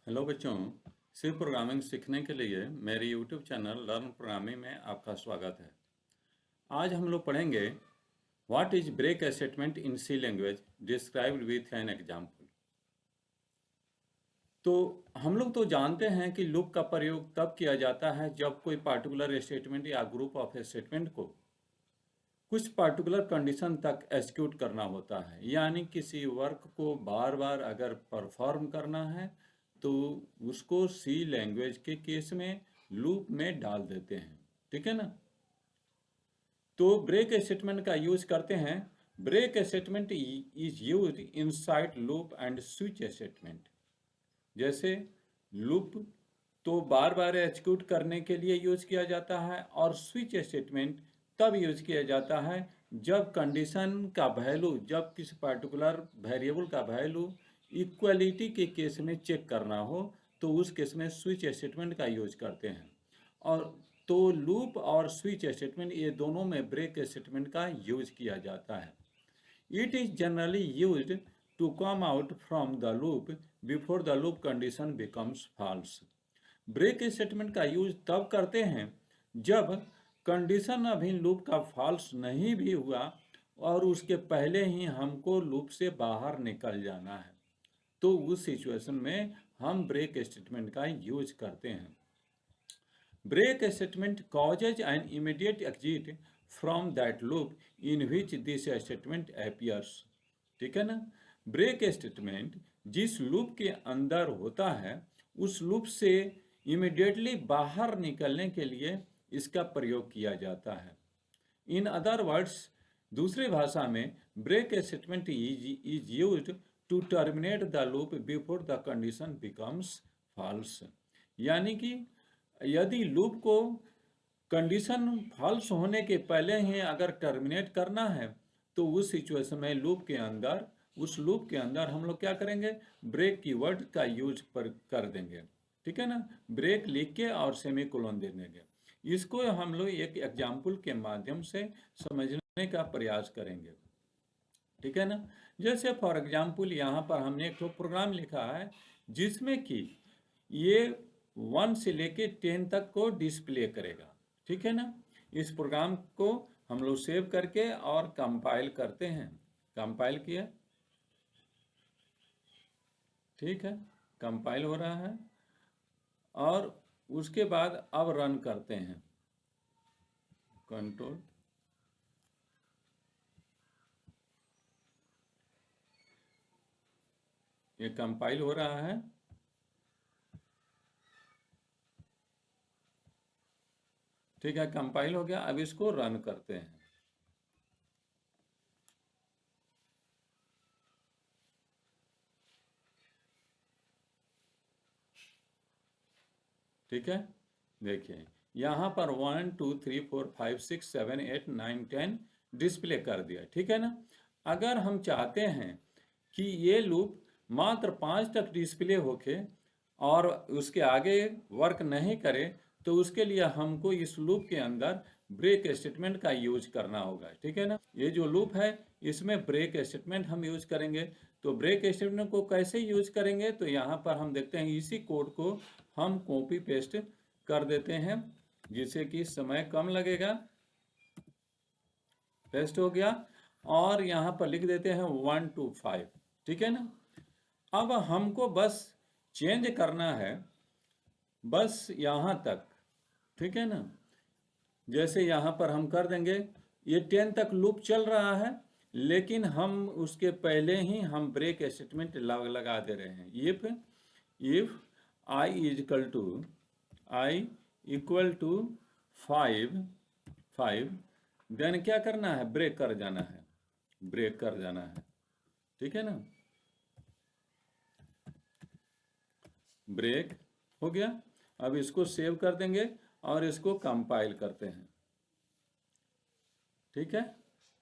Hello बच्चों। सी programming सीखने के लिए मेरे यूट्यूब चैनल लर्न प्रोग्रामिंग में आपका स्वागत है। आज हम लोग पढ़ेंगे what is break statement in C language described with an example. तो हम लोग तो जानते हैं कि लूप का प्रयोग तब किया जाता है जब कोई पार्टिकुलर स्टेटमेंट या ग्रुप ऑफ स्टेटमेंट को कुछ पार्टिकुलर कंडीशन तक एग्जीक्यूट करना होता है, यानी किसी वर्क को बार बार अगर परफॉर्म करना है तो उसको सी लैंग्वेज के केस में लूप में डाल देते हैं। ठीक है ना। तो ब्रेक स्टेटमेंट का यूज करते हैं। Break statement is use inside loop and switch statement. जैसे लूप तो बार बार एग्जीक्यूट करने के लिए यूज किया जाता है, और स्विच स्टेटमेंट तब यूज किया जाता है जब कंडीशन का वैल्यू, जब किसी पर्टिकुलर वेरिएबल का वैल्यू इक्वलिटी के केस में चेक करना हो तो उस केस में स्विच स्टेटमेंट का यूज करते हैं। और तो लूप और स्विच स्टेटमेंट ये दोनों में ब्रेक स्टेटमेंट का यूज किया जाता है। It is generally used to come out from the loop before the loop condition becomes false. Break statement का यूज तब करते हैं जब कंडीशन अभी लूप का फॉल्स नहीं भी हुआ और उसके पहले ही हमको लूप से बाहर निकल जाना है, तो उस सिचुएशन में हम ब्रेक स्टेटमेंट का यूज करते हैं। Break statement causes an immediate exit from that loop in which this statement appears. ठीक है ना। ब्रेक स्टेटमेंट जिस लूप के अंदर होता है उस लूप से इमिडिएटली बाहर निकलने के लिए इसका प्रयोग किया जाता है। इन अदर वर्ड्स, दूसरी भाषा में, break statement is used to terminate the loop before the condition becomes false. यानी कि यदि लूप को कंडीशन फॉल्स होने के पहले ही अगर टर्मिनेट करना है तो उस सिचुएशन में उस लूप के अंदर हम लोग क्या करेंगे, ब्रेक कीवर्ड का यूज कर देंगे। ठीक है ना। ब्रेक लिख के और सेमीकोलन दे देंगे। इसको हम लोग एक एग्जाम्पल के माध्यम से समझने का प्रयास करेंगे। ठीक है ना। जैसे फॉर एग्जाम्पल यहाँ पर हमने एक तो प्रोग्राम लिखा है जिसमें कि ये 1 से लेके 10 तक को डिस्प्ले करेगा। ठीक है ना। इस प्रोग्राम को हम लोग सेव करके और कंपाइल करते हैं। कंपाइल किया, ठीक है, कंपाइल हो रहा है और उसके बाद अब रन करते हैं। कंट्रोल, ये कंपाइल हो रहा है। ठीक है, कंपाइल हो गया। अब इसको रन करते हैं। ठीक है, देखिए यहाँ पर 1 2 3 4 5 6 7 8 9 10 डिस्प्ले कर दिया। ठीक है ना। अगर हम चाहते हैं कि ये लूप मात्र 5 तक डिस्प्ले होके और उसके आगे वर्क नहीं करे तो उसके लिए हमको इस लूप के अंदर ब्रेक स्टेटमेंट का यूज करना होगा। ठीक है ना। ये जो लूप है इसमें ब्रेक स्टेटमेंट हम यूज करेंगे। तो ब्रेक स्टेटमेंट को कैसे यूज करेंगे, तो यहाँ पर हम देखते हैं इसी कोड को हम कॉपी पेस्ट कर देते हैं जिससे कि समय कम लगेगा। पेस्ट हो गया और यहाँ पर लिख देते हैं 1 2 5। ठीक है ना। अब हमको बस चेंज करना है बस यहाँ तक। ठीक है ना। जैसे यहाँ पर हम कर देंगे, ये 10 तक लूप चल रहा है लेकिन हम उसके पहले ही हम ब्रेक स्टेटमेंट लगा दे रहे हैं। If i equal to 5 then क्या करना है, ब्रेक कर जाना है, ब्रेक कर जाना है। ठीक है ना। ब्रेक हो गया। अब इसको सेव कर देंगे और इसको कंपाइल करते हैं। ठीक है,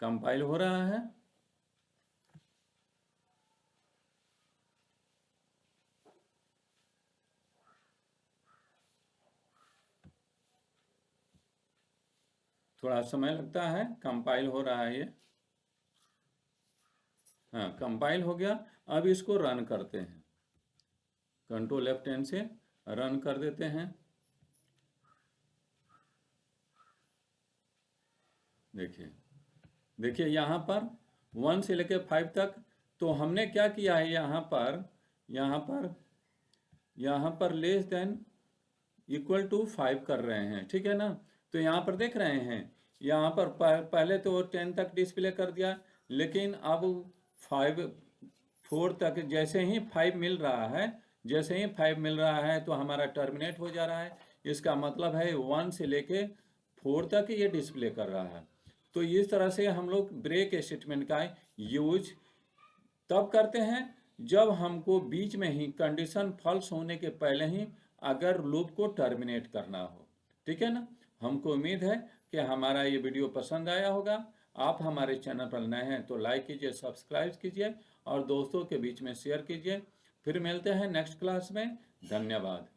कंपाइल हो रहा है। थोड़ा समय लगता है, कंपाइल हो रहा है ये। हाँ, कंपाइल हो गया। अब इसको रन करते हैं। कंट्रोल F10 से रन कर देते हैं। देखिए यहाँ पर 1 से लेकर 5 तक, तो हमने क्या किया है, यहाँ पर लेस देन इक्वल टू 5 कर रहे हैं, ठीक है ना। तो यहाँ पर देख रहे हैं, यहाँ पर पहले तो 10 तक डिस्प्ले कर दिया, लेकिन अब 4 तक जैसे ही 5 मिल रहा है तो हमारा टर्मिनेट हो जा रहा है। इसका मतलब है 1 से लेके 4 तक ये डिस्प्ले कर रहा है। तो इस तरह से हम लोग ब्रेक स्टेटमेंट का यूज तब करते हैं जब हमको बीच में ही कंडीशन फॉल्स होने के पहले ही अगर लूप को टर्मिनेट करना हो, ठीक है ना। हमको उम्मीद है कि हमारा ये वीडियो पसंद आया होगा। आप हमारे चैनल पर नए हैं तो लाइक कीजिए, सब्सक्राइब कीजिए और दोस्तों के बीच में शेयर कीजिए। फिर मिलते हैं नेक्स्ट क्लास में। धन्यवाद।